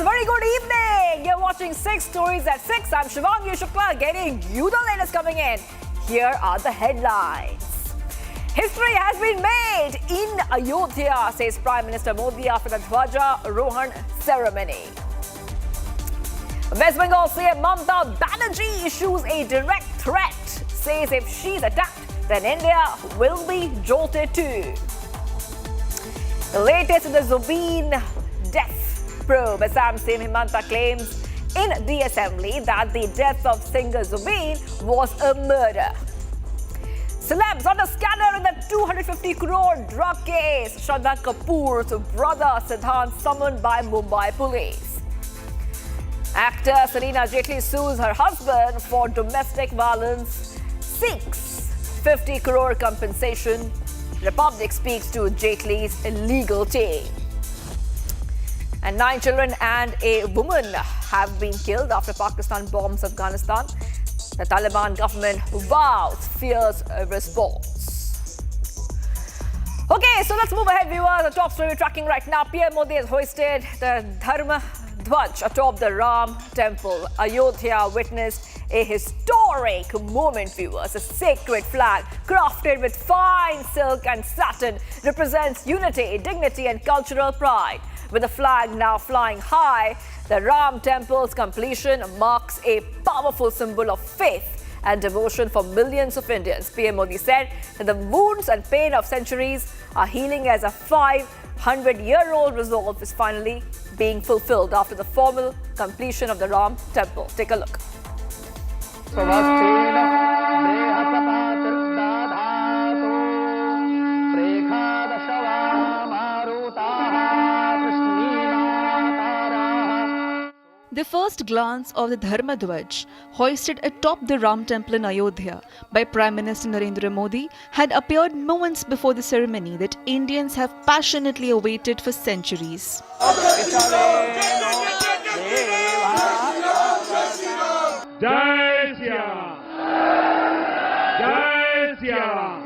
very good evening. You're watching 6 Stories at 6. I'm Shivangi Shukla, getting you the latest coming in. Here are the headlines. History has been made in Ayodhya, says Prime Minister Modi after the Dhwaja Rohan ceremony. West Bengal CM Mamata Banerjee issues a direct threat, says if she's attacked, then India will be jolted too. The latest in the Zubeen death probe. Assam CM Himanta claims in the assembly that the death of singer Zubeen was a murder. Celebs under scanner in the 250 crore drug case. Shraddha Kapoor's brother Siddhant summoned by Mumbai police. Actor Sarina Jaitley sues her husband for domestic violence, seeks 50 crore compensation. Republic speaks to Jaitley's legal team. And 9 children and a woman have been killed after Pakistan bombs Afghanistan. The Taliban government vows fierce response. Okay, so let's move ahead, viewers. The top story we're tracking right now. PM Modi has hoisted the Dharma Dhwaj atop the Ram temple. Ayodhya witnessed a historic moment, viewers. A sacred flag crafted with fine silk and satin represents unity, dignity and cultural pride. With the flag now flying high, the Ram temple's completion marks a powerful symbol of faith and devotion for millions of Indians. PM Modi said that the wounds and pain of centuries are healing as a 500-year-old resolve is finally being fulfilled after the formal completion of the Ram temple. Take a look. The first glance of the Dharma Dhwaj, hoisted atop the Ram temple in Ayodhya by Prime Minister Narendra Modi, had appeared moments before the ceremony that Indians have passionately awaited for centuries. Jai Shri Ram! Jai Shri Ram!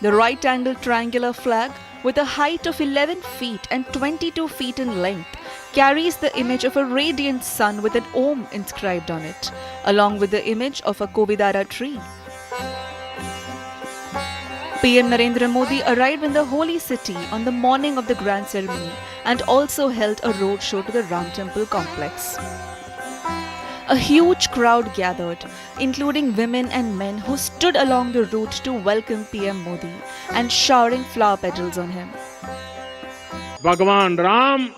The right-angled triangular flag, with a height of 11 feet and 22 feet in length, carries the image of a radiant sun with an Om inscribed on it, along with the image of a Kovidara tree. PM Narendra Modi arrived in the holy city on the morning of the grand ceremony and also held a roadshow to the Ram Temple complex. A huge crowd gathered, including women and men who stood along the route to welcome PM Modi and showering flower petals on him. भगवान राम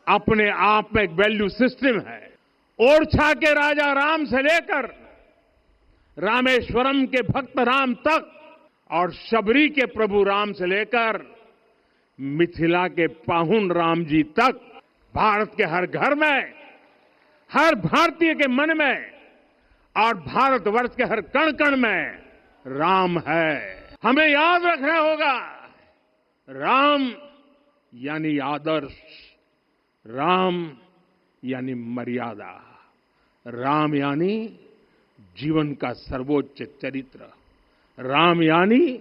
अपने आप में एक value system है। ओरछा के राजा राम से लेकर रामेश्वरम के भक्त राम तक और शबरी के प्रभु राम से लेकर मिथिला के पाहुन राम जी तक भारत के हर घर में, हर भारतीय के मन में और भारतवर्ष के हर कण कण में राम है। हमें याद रखना होगा, राम यानी आदर्श, राम यानी मर्यादा, राम यानी जीवन का सर्वोच्च चरित्र, राम यानी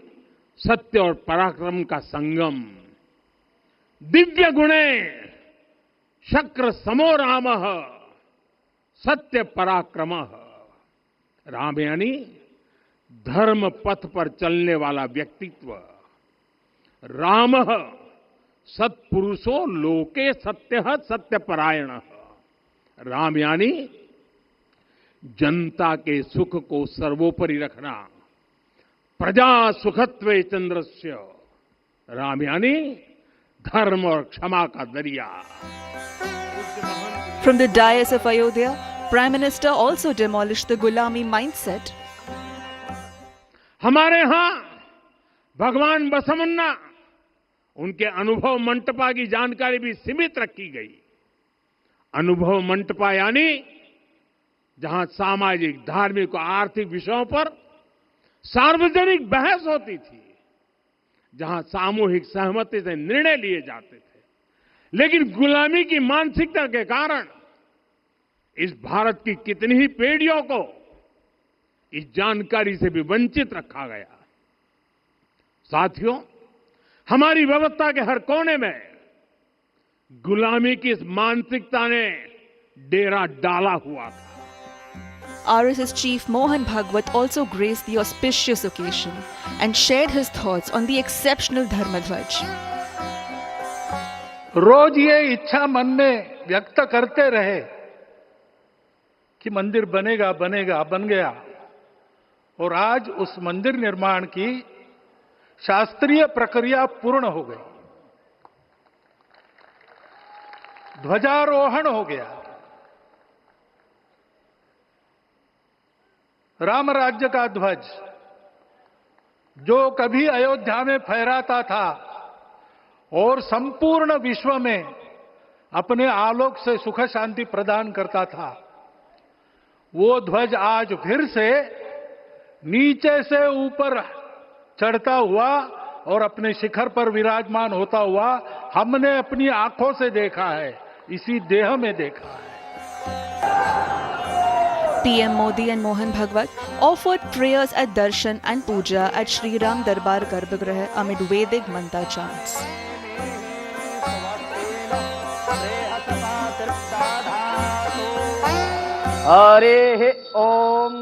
सत्य और पराक्रम का संगम। दिव्य गुणे शक्र समो रामः सत्य पराक्रमः। राम यानी धर्म पथ पर चलने वाला व्यक्तित्व। रामः सत्पुरुषो लोके सत्यः सत्यपरायणः। राम यानी जनता के सुख को सर्वोपरि रखना। प्रजा सुखत्वे चंद्रस्य। राम यानी धर्म और क्षमा का दरिया। From the dais of Ayodhya, Prime Minister also demolished the Gulami mindset. हमारे यहां भगवान बसवन्ना, उनके अनुभव मंटपा की जानकारी भी सीमित रखी गई। अनुभव मंटपा यानी जहां सामाजिक, धार्मिक और आर्थिक विषयों पर सार्वजनिक बहस होती थी, जहां सामूहिक सहमति से निर्णय लिए जाते थे। लेकिन गुलामी की मानसिकता के कारण इस भारत की कितनी ही पीढ़ियों को इस जानकारी से भी वंचित रखा गया। साथियों, हमारी व्यवस्था के हर कोने में गुलामी की इस मानसिकता ने डेरा डाला हुआ था। RSS Chief Mohan Bhagwat also graced the auspicious occasion and shared his thoughts on the exceptional Dharmadhwaj. रोज ये इच्छा मन में व्यक्त करते रहे कि मंदिर बनेगा बनेगा, बन गया। और आज उस मंदिर निर्माण की शास्त्रीय प्रक्रिया पूर्ण हो गई, ध्वजारोहण हो गया। राम राज्य का ध्वज जो कभी अयोध्या में फहराता था और संपूर्ण विश्व में अपने आलोक से सुख शांति प्रदान करता था, वो ध्वज आज फिर से नीचे से ऊपर चढ़ता हुआ और अपने शिखर पर विराजमान होता हुआ हमने अपनी आंखों से देखा है, इसी देह में देखा है। PM Modi and Mohan Bhagwat offered prayers at darshan and puja at Shri Ram Darbar Garbhagriha amid Vedic mantra chants. Hare Om.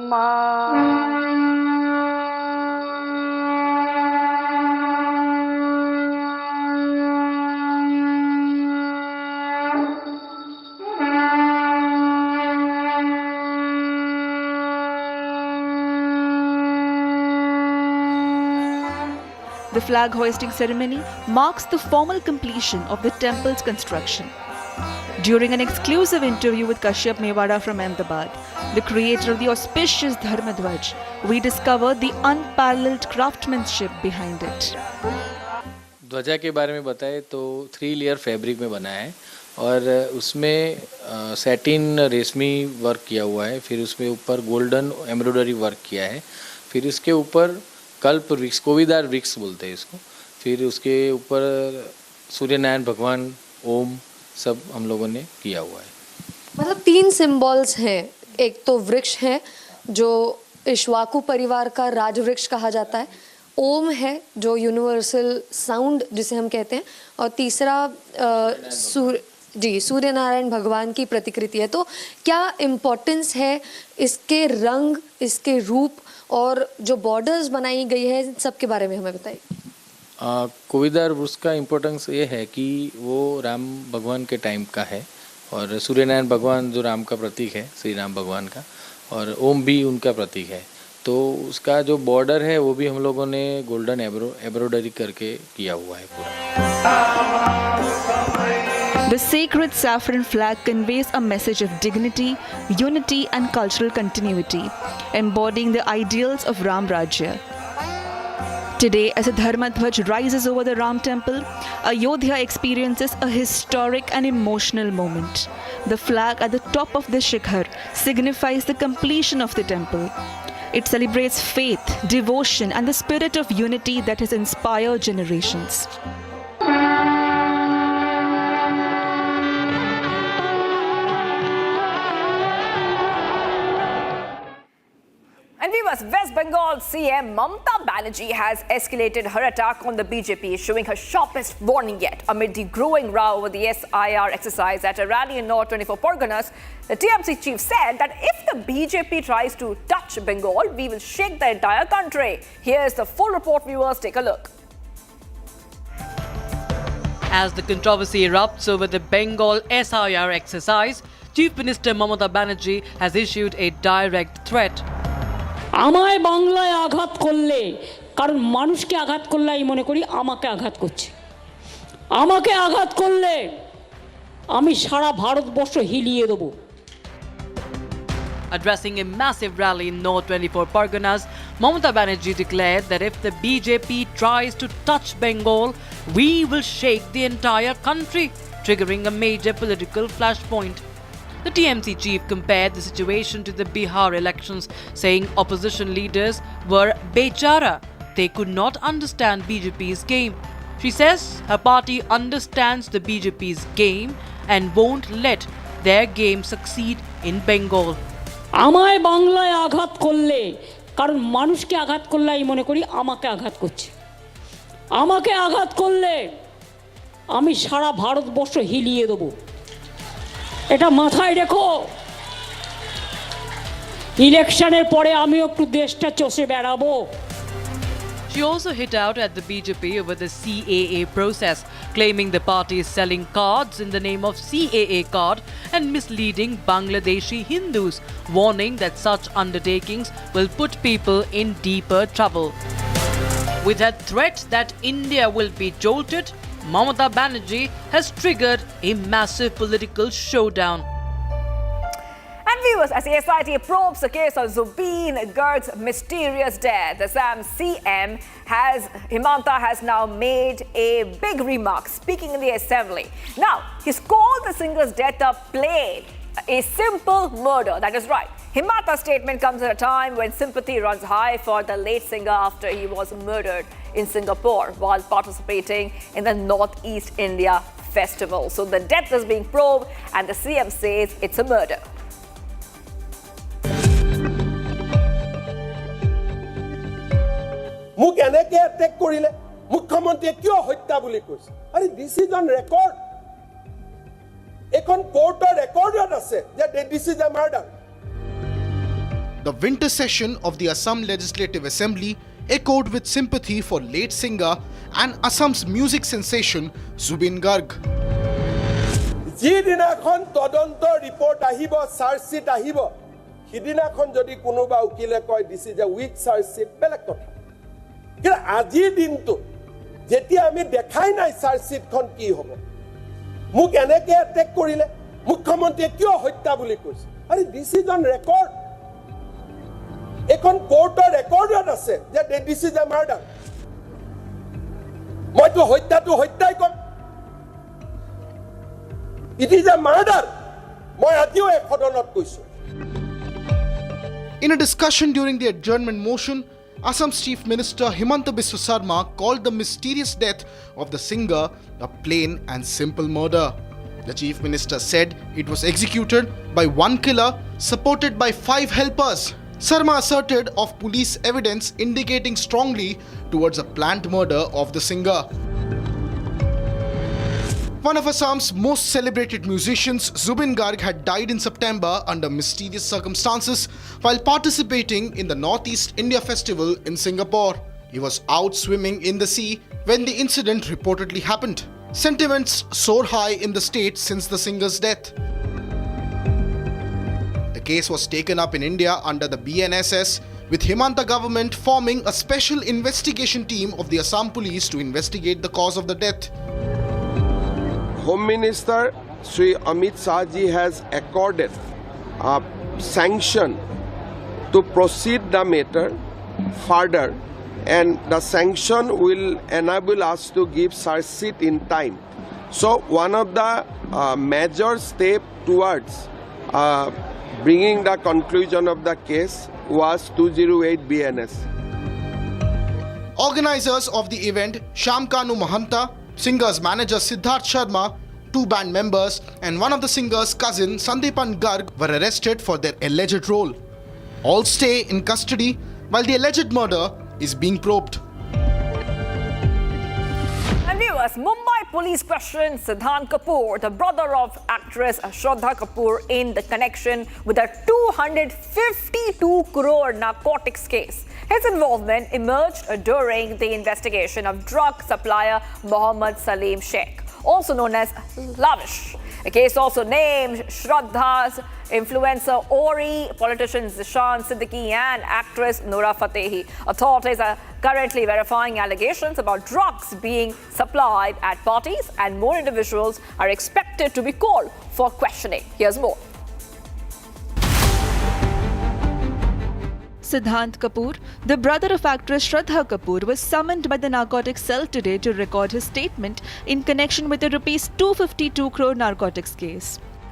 The flag hoisting ceremony marks the formal completion of the temple's construction. During an exclusive interview with Kashyap Mewada from Ahmedabad, the creator of the auspicious Dharmadhwaj, we discovered the unparalleled craftsmanship behind it. ध्वजा के बारे में बताएं तो 3 layer fabric में बना है और उसमें सैटिन रेशमी वर्क किया हुआ है, फिर उसमें ऊपर गोल्डन एम्ब्रॉयडरी वर्क किया है, फिर इसके ऊपर कल्प वृक्ष, कोविदार वृक्ष बोलते हैं इसको, फिर उसके ऊपर सूर्यनारायण भगवान ओम सब हम लोगों ने किया हुआ है। मतलब 3 सिंबल्स हैं, एक तो वृक्ष है जो इक्ष्वाकु परिवार का राजवृक्ष कहा जाता है, ओम है जो यूनिवर्सल साउंड जिसे हम कहते हैं, और तीसरा सूर्य नारायण भगवान की प्रतिकृति है। तो क्या इम्पोर्टेंस है इसके रंग, इसके रूप और जो बॉर्डर्स बनाई गई है, इन सब के बारे में हमें बताइए। कोविदार वृक्ष का इम्पोर्टेंस ये है कि वो राम भगवान के टाइम का है और सूर्यनारायण भगवान जो राम का प्रतीक है, श्री राम भगवान का, और ओम भी उनका प्रतीक है। तो उसका जो बॉर्डर है वो भी हम लोगों ने गोल्डन एम्ब्रॉयडरी करके किया हुआ है पूरा। The sacred saffron flag conveys a message of dignity, unity and cultural continuity, embodying the ideals of Ram Rajya. Today, as the Dharmadhwaj rises over the Ram temple, Ayodhya experiences a historic and emotional moment. The flag at the top of the shikhar signifies the completion of the temple. It celebrates faith, devotion, and the spirit of unity that has inspired generations. And viewers, West Bengal CM Mamata Banerjee has escalated her attack on the BJP, issuing her sharpest warning yet amid the growing row over the SIR exercise at a rally in North 24 Parganas. The TMC chief said that if the BJP tries to touch Bengal, we will shake the entire country. Here's the full report, viewers. Take a look. As the controversy erupts over the Bengal SIR exercise, Chief Minister Mamata Banerjee has issued a direct threat. আমায় বাংলায় আঘাত করলে, কারণ মানুষকে আঘাত করলে আমি মনে করি আমাকে আঘাত করছে, আমাকে আঘাত করলে আমি সারা ভারতবর্ষ হিলিয়ে দেব। Addressing a massive rally in North 24 Parganas, Mamata Banerjee declared that if the BJP tries to touch Bengal, we will shake the entire country, triggering a major political flashpoint. The TMC chief compared the situation to the Bihar elections, saying opposition leaders were bechara. They could not understand BJP's game. She says her party understands the BJP's game and won't let their game succeed in Bengal. আমায় বাংলায় আঘাত করলে, কারণ মানুষকে আঘাত করলে আমি মনে করি আমাকে আঘাত করছে, আমাকে আঘাত করলে আমি সারা ভারতবর্ষ হিলিয়ে দেব, এটা মাথায় রেখো। ইলেকশনের পরে আমি একটু দেশটা চষে বেড়াবো। She also hit out at the BJP over the CAA process, claiming the party is selling cards in the name of CAA card and misleading Bangladeshi Hindus, warning that such undertakings will put people in deeper trouble. With her threat that India will be jolted, Mamata Banerjee has triggered a massive political showdown. And viewers, as the SIT probes the case of Zubeen Garg's mysterious death, the Assam CM Himanta has now made a big remark speaking in the assembly. Now, he's called the singer's death a plain, a simple murder. That is right. Himanta's statement comes at a time when sympathy runs high for the late singer after he was murdered in Singapore while participating in the Northeast India Festival. So the death is being probed and the CM says it's a murder. মোক এনেকে এটেক কৰিলে, মুখ্যমন্ত্ৰীয়ে কিয় হত্যা বুলি কৈছে? আৰে this is on record, এখন কোৰ্টৰ ৰেকৰ্ডত আছে যে this is a murder. The winter session of the Assam Legislative Assembly echoed with sympathy for late singer and Assam's music sensation Zubeen Garg. যিদিনাখন তদন্ত ৰিপৰ্ট আহিব, চাৰ্জশ্বিট আহিব, সিদিনাখন যদি কোনোবা উকিলে কয় this is a week charge sheet, বেলেগ কথা। কিন্তু আজিৰ দিনটো যেতিয়া আমি দেখাই নাই চাৰ্জশ্বিটখন কি হ'ব, মোক এনেকে এটেক কৰিলে, মুখ্যমন্ত্ৰীয়ে কিয় হত্যা বুলি কৈছে? আৰে দিছ ইজ অন ৰেকৰ্ড, এখন কোৰ্টৰ ৰেকৰ্ডত আছে যে দিছ ইজ এ মাৰ্ডাৰ। মইতো হত্যাটো হত্যাই কম, ইট ইজ এ মাৰ্ডাৰ। মই আজিও এই সদনত কৈছো। In a discussion during the adjournment motion, Assam's Chief Minister Himanta Biswa Sarma called the mysterious death of the singer a plain and simple murder. The Chief Minister said it was executed by one killer supported by 5 helpers. Sarma asserted of police evidence indicating strongly towards a planned murder of the singer. One of Assam's most celebrated musicians, Zubeen Garg, had died in September under mysterious circumstances while participating in the Northeast India Festival in Singapore. He was out swimming in the sea when the incident reportedly happened. Sentiments soar high in the state since the singer's death. The case was taken up in India under the BNSS, with Himanta government forming a special investigation team of the Assam police to investigate the cause of the death. Home Minister Sri Amit Shah ji has accorded sanction to proceed the matter further, and the sanction will enable us to give charge sheet in time. So one of the major steps towards bringing the conclusion of the case was 208 BNS. Organizers of the event, Shamkanu Mahanta, singer's manager Siddharth Sharma, 2 band members, and one of the singer's cousin Sandeepan Garg were arrested for their alleged role. All stay in custody while the alleged murder is being probed. And viewers, Mumbai police questioned Siddhant Kapoor, the brother of actress Shraddha Kapoor, in the connection with a 252 crore narcotics case. His involvement emerged during the investigation of drug supplier Mohammed Salim Sheikh, also known as Lavish. The case also named Shraddha's influencer Ori, politician Zishan Siddiqui, and actress Noora Fatehi. Authorities are currently verifying allegations about drugs being supplied at parties, and more individuals are expected to be called for questioning. Here's more. Siddhant Kapoor, the brother of actress Shraddha Kapoor, was summoned by the narcotics cell today to record his statement in connection with the ₹252 crore narcotics case.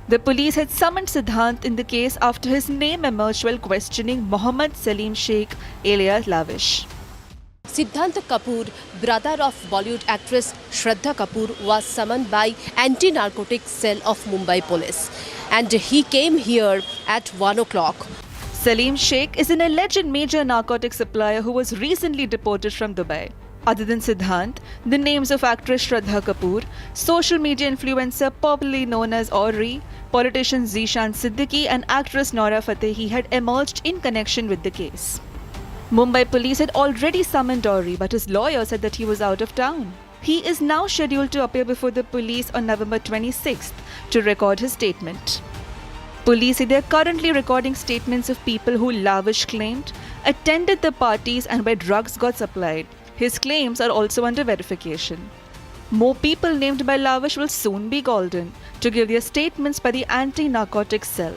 The police had summoned Siddhant in the case after his name emerged while questioning Mohammed Salim Sheikh alias Lavish. Siddhant Kapoor, brother of Bollywood actress Shraddha Kapoor, was summoned by anti-narcotics cell of Mumbai police, and he came here at 1 o'clock. Salim Sheikh is an alleged major narcotics supplier who was recently deported from Dubai. Other than Siddhant, the names of actress Shraddha Kapoor, social media influencer popularly known as Auri, politician Zishan Siddiqui and actress Nora Fatehi had emerged in connection with the case. Mumbai police had already summoned Auri, but his lawyer said that he was out of town. He is now scheduled to appear before the police on November 26th to record his statement. Police say they are currently recording statements of people who Lavish claimed attended the parties and where drugs got supplied. His claims are also under verification. More people named by Lavish will soon be called in to give their statements by the anti-narcotics cell.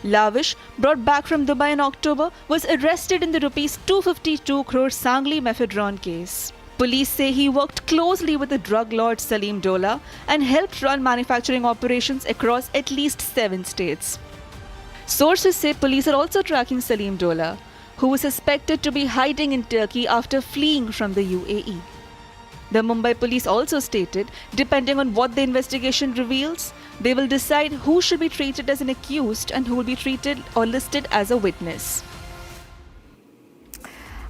Lavish, brought back from Dubai in October, was arrested in the Rs 252 crore Sangli Mephedron case. Police say he worked closely with the drug lord Salim Dola and helped run manufacturing operations across at least 7 states. Sources say police are also tracking Salim Dola, who was suspected to be hiding in Turkey after fleeing from the UAE. The Mumbai police also stated, depending on what the investigation reveals, they will decide who should be treated as an accused and who will be treated or listed as a witness.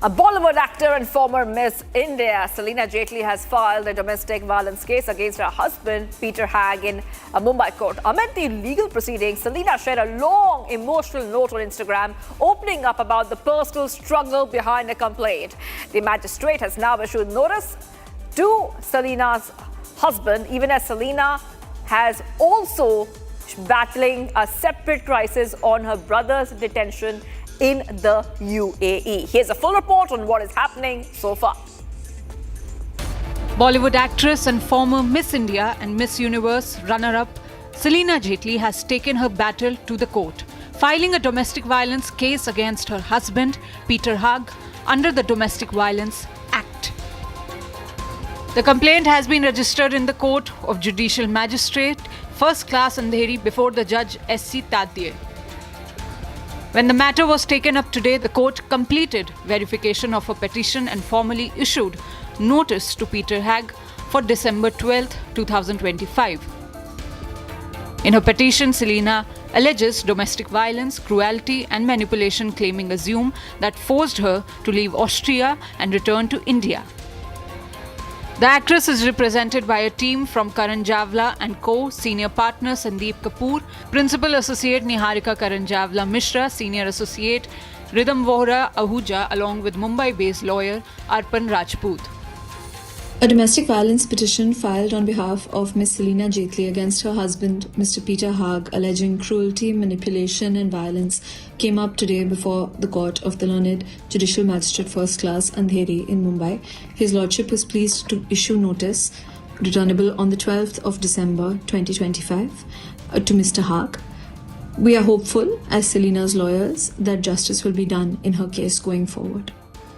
A Bollywood actor and former Miss India, Salina Jaitley, has filed a domestic violence case against her husband, Peter Hag, in a Mumbai court. Amid the legal proceedings, Salina shared a long, emotional note on Instagram, opening up about the personal struggle behind the complaint. The magistrate has now issued notice to Salina's husband, even as Salina has also battling a separate crisis on her brother's detention in the UAE. Here's a full report on what is happening so far. Bollywood actress and former Miss India and Miss Universe runner-up Salina Jaitley has taken her battle to the court, filing a domestic violence case against her husband, Peter Hag, under the Domestic Violence Act. The complaint has been registered in the Court of Judicial Magistrate, First Class Andheri, before the judge S.C. Tadye. When the matter was taken up today, the court completed verification of a petition and formally issued notice to Peter Hag for December 12, 2025. In her petition, Salina alleges domestic violence, cruelty and manipulation, claiming assume that forced her to leave Austria and return to India. The actress is represented by a team from Karan Javla and Co., Senior Partner Sandeep Kapoor, Principal Associate Niharika Karan Javla Mishra, Senior Associate Ridham Vohra Ahuja, along with Mumbai-based lawyer Arpan Rajput. A domestic violence petition filed on behalf of Ms. Salina Jaitley against her husband, Mr. Peter Hag, alleging cruelty, manipulation and violence came up today before the court of the learned Judicial Magistrate First Class Andheri in Mumbai. His Lordship was pleased to issue notice returnable on the 12th of December 2025 to Mr. Hag. We are hopeful, as Salina's lawyers, that justice will be done in her case going forward.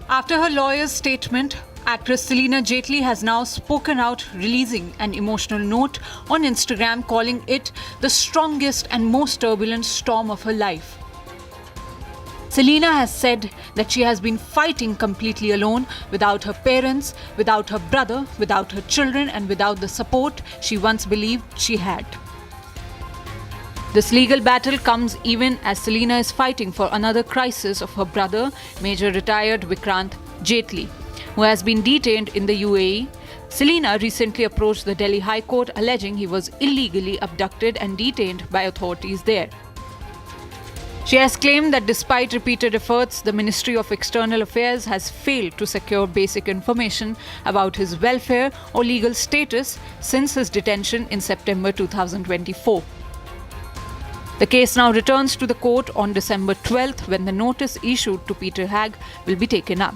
After her lawyer's statement, actress Salina Jaitley has now spoken out, releasing an emotional note on Instagram calling it the strongest and most turbulent storm of her life. Salina has said that she has been fighting completely alone, without her parents, without her brother, without her children and without the support she once believed she had. This legal battle comes even as Salina is fighting for another crisis of her brother, Major retired Vikrant Jaitley, who has been detained in the UAE. Salina recently approached the Delhi High Court alleging he was illegally abducted and detained by authorities there. She has claimed that despite repeated efforts, the Ministry of External Affairs has failed to secure basic information about his welfare or legal status since his detention in September 2024. The case now returns to the court on December 12th, when the notice issued to Peter Hag will be taken up.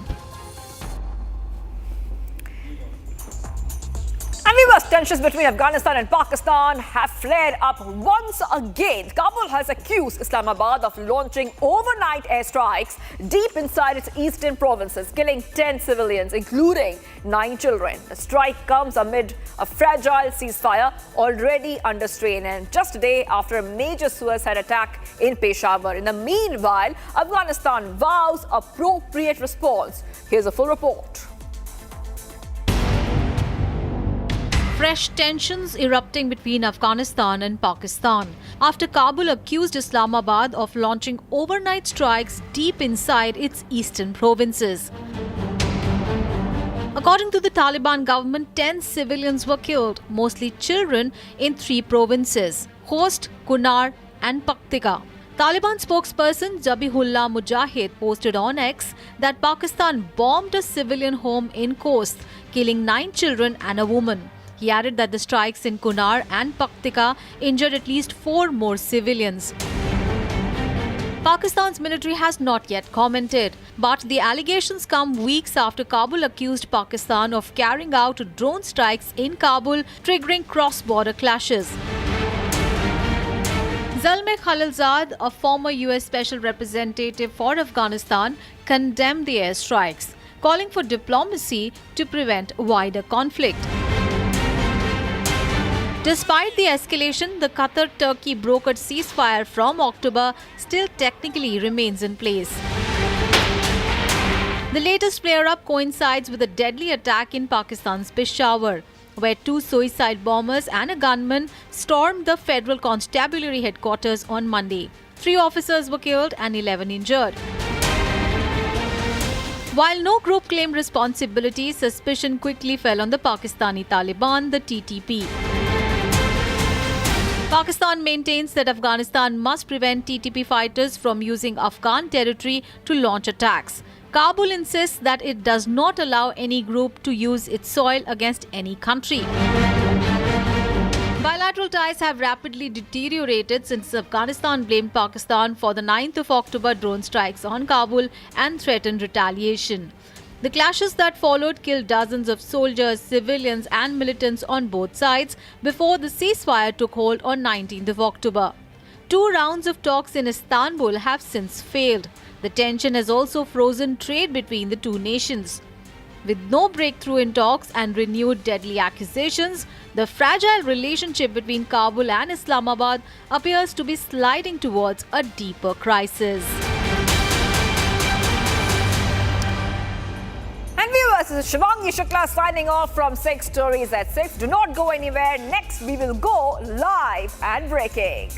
And viewers, tensions between Afghanistan and Pakistan have flared up once again. Kabul has accused Islamabad of launching overnight airstrikes deep inside its eastern provinces, killing 10 civilians, including 9 children. The strike comes amid a fragile ceasefire already under strain, and just a day after a major suicide attack in Peshawar. In the meanwhile, Afghanistan vows appropriate response. Here's a full report. Fresh tensions erupting between Afghanistan and Pakistan after Kabul accused Islamabad of launching overnight strikes deep inside its eastern provinces. According to the Taliban government, 10 civilians were killed, mostly children, in 3 provinces: Khost, Kunar and Paktika. Taliban spokesperson Zabihullah Mujahid posted on X that Pakistan bombed a civilian home in Khost, killing 9 children and a woman. He added that the strikes in Kunar and Paktika injured at least 4 more civilians. Pakistan's military has not yet commented, but the allegations come weeks after Kabul accused Pakistan of carrying out drone strikes in Kabul, triggering cross-border clashes. Zalmay Khalilzad, a former US Special Representative for Afghanistan, condemned the airstrikes, calling for diplomacy to prevent wider conflict. Despite the escalation, the Qatar-Turkey brokered ceasefire from October still technically remains in place. The latest flare-up coincides with a deadly attack in Pakistan's Peshawar, where 2 suicide bombers and a gunman stormed the Federal Constabulary headquarters on Monday. 3 officers were killed and 11 injured. While no group claimed responsibility, suspicion quickly fell on the Pakistani Taliban, the TTP. Pakistan maintains that Afghanistan must prevent TTP fighters from using Afghan territory to launch attacks. Kabul insists that it does not allow any group to use its soil against any country. Bilateral ties have rapidly deteriorated since Afghanistan blamed Pakistan for the 9th of October drone strikes on Kabul and threatened retaliation. The clashes that followed killed dozens of soldiers, civilians and militants on both sides before the ceasefire took hold on 19th of October. 2 rounds of talks in Istanbul have since failed. The tension has also frozen trade between the 2 nations. With no breakthrough in talks and renewed deadly accusations, the fragile relationship between Kabul and Islamabad appears to be sliding towards a deeper crisis. And viewers, this is Shivangi Shukla signing off from 6 Stories at 6. Do not go anywhere. Next, we will go live and breaking.